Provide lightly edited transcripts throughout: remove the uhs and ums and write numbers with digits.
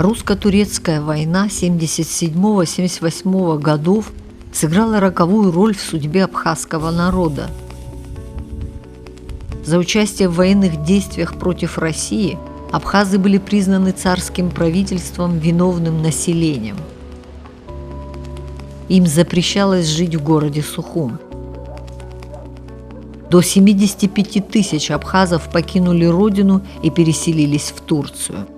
Русско-турецкая война 1977–1978 годов сыграла роковую роль в судьбе абхазского народа. За участие в военных действиях против России абхазы были признаны царским правительством виновным населением. Им запрещалось жить в городе Сухум. До 75 тысяч абхазов покинули родину и переселились в Турцию.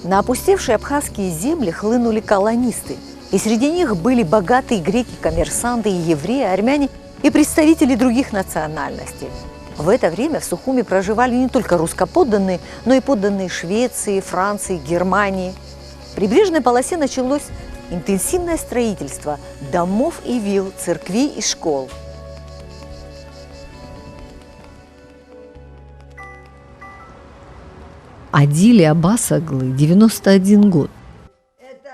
На опустевшие абхазские земли хлынули колонисты, и среди них были богатые греки-коммерсанты и евреи, армяне и представители других национальностей. В это время в Сухуме проживали не только русско-подданные, но и подданные Швеции, Франции, Германии. В прибрежной полосе началось интенсивное строительство домов и вилл, церквей и школ. Адиле Аббас-оглы 91 год.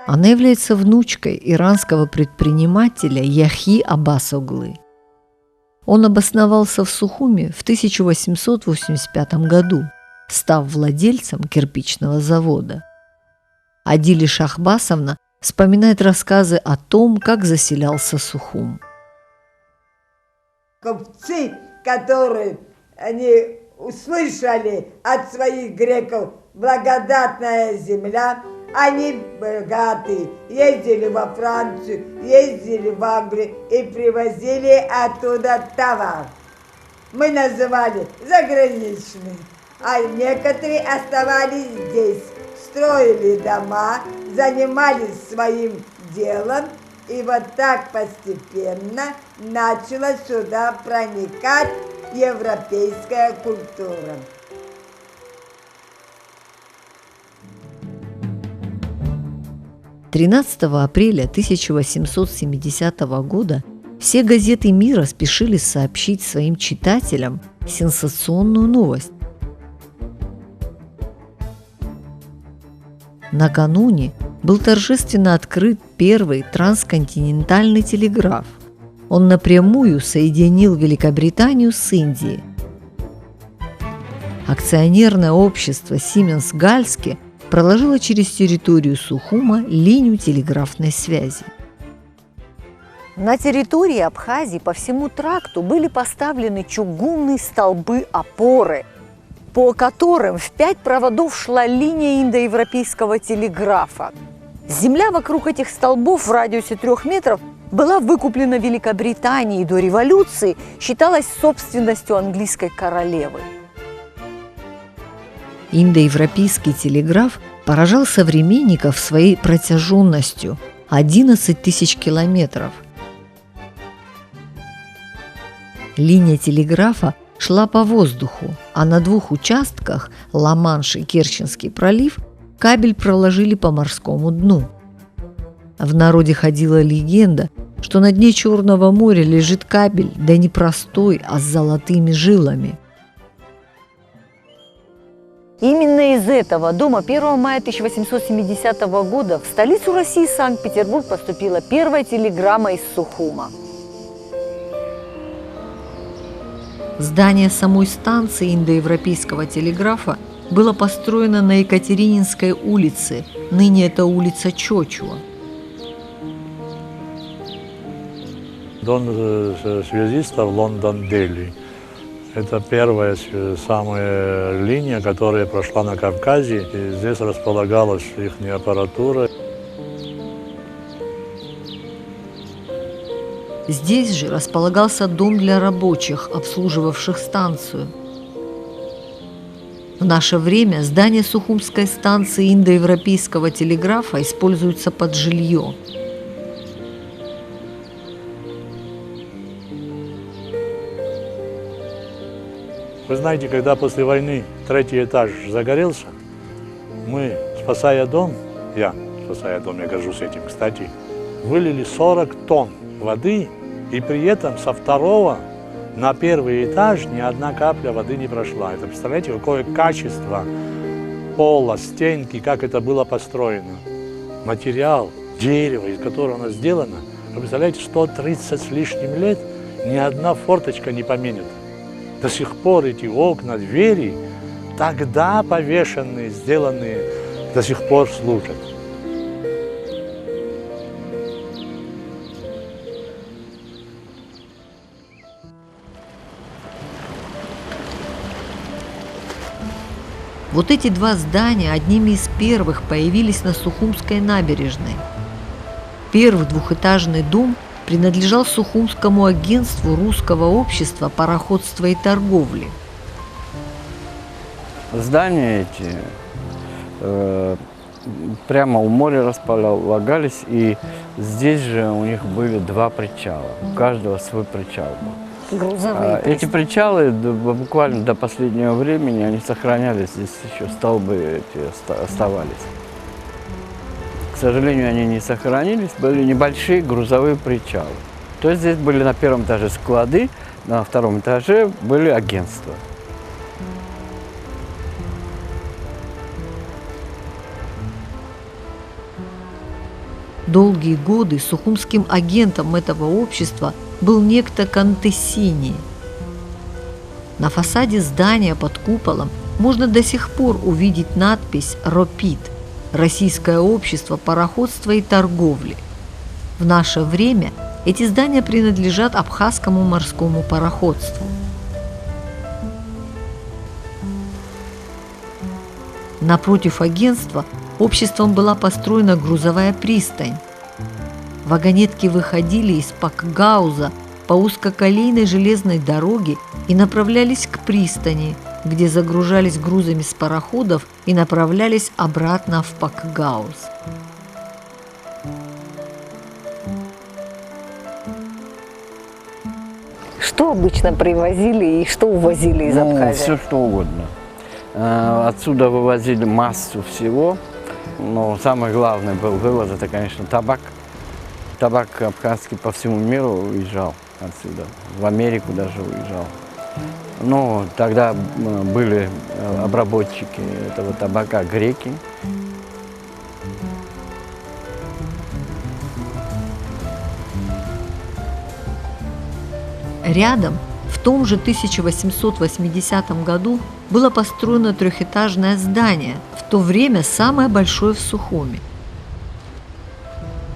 Она является внучкой иранского предпринимателя Яхьи Аббас-оглы. Он обосновался в Сухуме в 1885 году, став владельцем кирпичного завода. Адиле Шахбасовна вспоминает рассказы о том, как заселялся Сухум. Купцы, которые они услышали от своих греков благодатная земля, они богатые, ездили во Францию, ездили в Англию и привозили оттуда товар. Мы называли заграничный, а некоторые оставались здесь, строили дома, занимались своим делом, и вот так постепенно начала сюда проникать европейская культура. – 13 апреля 1870 года все газеты мира спешили сообщить своим читателям сенсационную новость. Накануне был торжественно открыт первый трансконтинентальный телеграф. Он напрямую соединил Великобританию с Индией. Акционерное общество Siemens Galsky проложило через территорию Сухума линию телеграфной связи. На территории Абхазии по всему тракту были поставлены чугунные столбы-опоры, по которым в 5 проводов шла линия индоевропейского телеграфа. Земля вокруг этих столбов в радиусе 3 метров была выкуплена Великобританией и до революции считалась собственностью английской королевы. Индоевропейский телеграф поражал современников своей протяженностью – 11 тысяч километров. Линия телеграфа шла по воздуху, а на 2 участках – Ла-Манш и Керченский пролив – кабель проложили по морскому дну. В народе ходила легенда, что на дне Черного моря лежит кабель, да не простой, а с золотыми жилами. Именно из этого дома 1 мая 1870 года в столицу России, Санкт-Петербург, поступила первая телеграмма из Сухума. Здание самой станции индоевропейского телеграфа было построено на Екатерининской улице, ныне это улица Чочуа. Дом связистов Лондон-Дели. Это первая самая линия, которая прошла на Кавказе. И здесь располагалась их аппаратура. Здесь же располагался дом для рабочих, обслуживавших станцию. В наше время здание Сухумской станции индоевропейского телеграфа используется под жилье. Вы знаете, когда после войны 3-й этаж загорелся, мы, спасая дом, я горжусь этим, кстати, вылили 40 тонн воды, и при этом со 2-го на 1-й этаж ни одна капля воды не прошла. Это, представляете, какое качество пола, стенки, как это было построено. Материал, дерево, из которого оно сделано, вы представляете, 130 с лишним лет ни одна форточка не поменена. До сих пор эти окна, двери тогда повешенные, сделанные, до сих пор служат. Вот эти два здания одними из первых появились на Сухумской набережной. Первый двухэтажный дом принадлежал Сухумскому агентству Русского общества пароходства и торговли. Здания эти прямо у моря располагались, и здесь же у них были два причала. У каждого свой причал был. Грузовые. Эти причалы буквально до последнего времени они сохранялись, здесь еще столбы эти оставались. К сожалению, они не сохранились, были небольшие грузовые причалы. То есть здесь были на первом этаже склады, на втором этаже были агентства. Долгие годы сухумским агентом этого общества был некто Кантессини. На фасаде здания под куполом можно до сих пор увидеть надпись «РОПИТ» – Российское общество пароходства и торговли. В наше время эти здания принадлежат Абхазскому морскому пароходству. Напротив агентства обществом была построена грузовая пристань. Вагонетки выходили из Пакгауза по узкоколейной железной дороге и направлялись к пристани, где загружались грузами с пароходов и направлялись обратно в Пакгауз. Что обычно привозили и что увозили из Абхазии? Все что угодно. Отсюда вывозили массу всего, но самое главное был вывоз, это, конечно, табак. Табак абхазский по всему миру уезжал отсюда, в Америку даже уезжал. Но тогда были обработчики этого табака греки. Рядом, в том же 1880 году, было построено трехэтажное здание, в то время самое большое в Сухуми.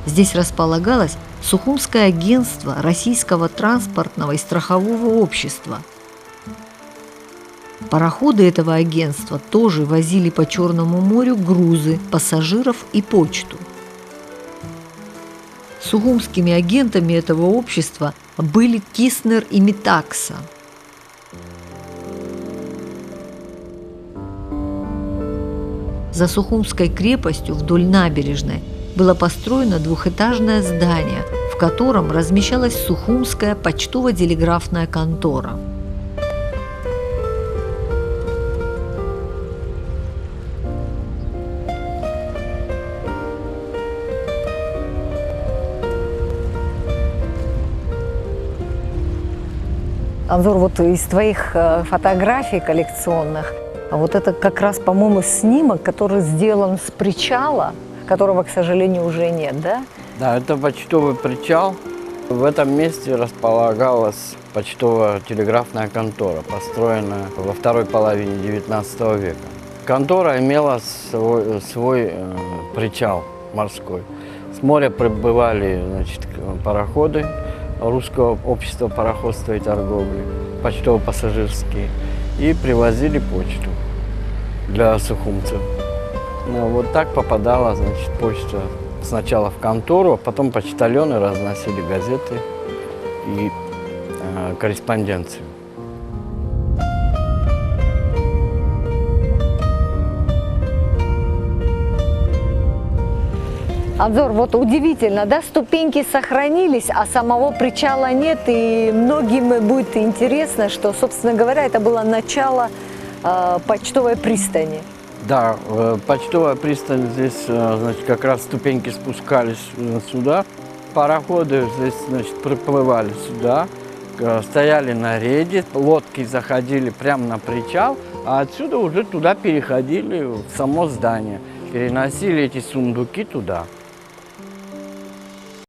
Здесь располагалось Сухумское агентство Российского транспортного и страхового общества. Пароходы этого агентства тоже возили по Черному морю грузы, пассажиров и почту. Сухумскими агентами этого общества были Киснер и Метакса. За Сухумской крепостью вдоль набережной было построено двухэтажное здание, в котором размещалась Сухумская почтово-телеграфная контора. Анзор, вот из твоих фотографий коллекционных, вот это как раз, по-моему, снимок, который сделан с причала, которого, к сожалению, уже нет, да? Да, это почтовый причал. В этом месте располагалась почтово-телеграфная контора, построенная во второй половине XIX века. Контора имела свой причал морской. С моря прибывали, значит, пароходы Русского общества пароходства и торговли, почтово-пассажирские, и привозили почту для сухумцев. Вот так попадала, значит, почта сначала в контору, а потом почтальоны разносили газеты и корреспонденцию. Анзор, вот удивительно, да, ступеньки сохранились, а самого причала нет, и многим будет интересно, что, собственно говоря, это было начало почтовой пристани. Да, почтовая пристань здесь, значит, как раз ступеньки спускались сюда, пароходы здесь, значит, приплывали сюда, стояли на рейде, лодки заходили прямо на причал, а отсюда уже туда переходили в само здание, переносили эти сундуки туда.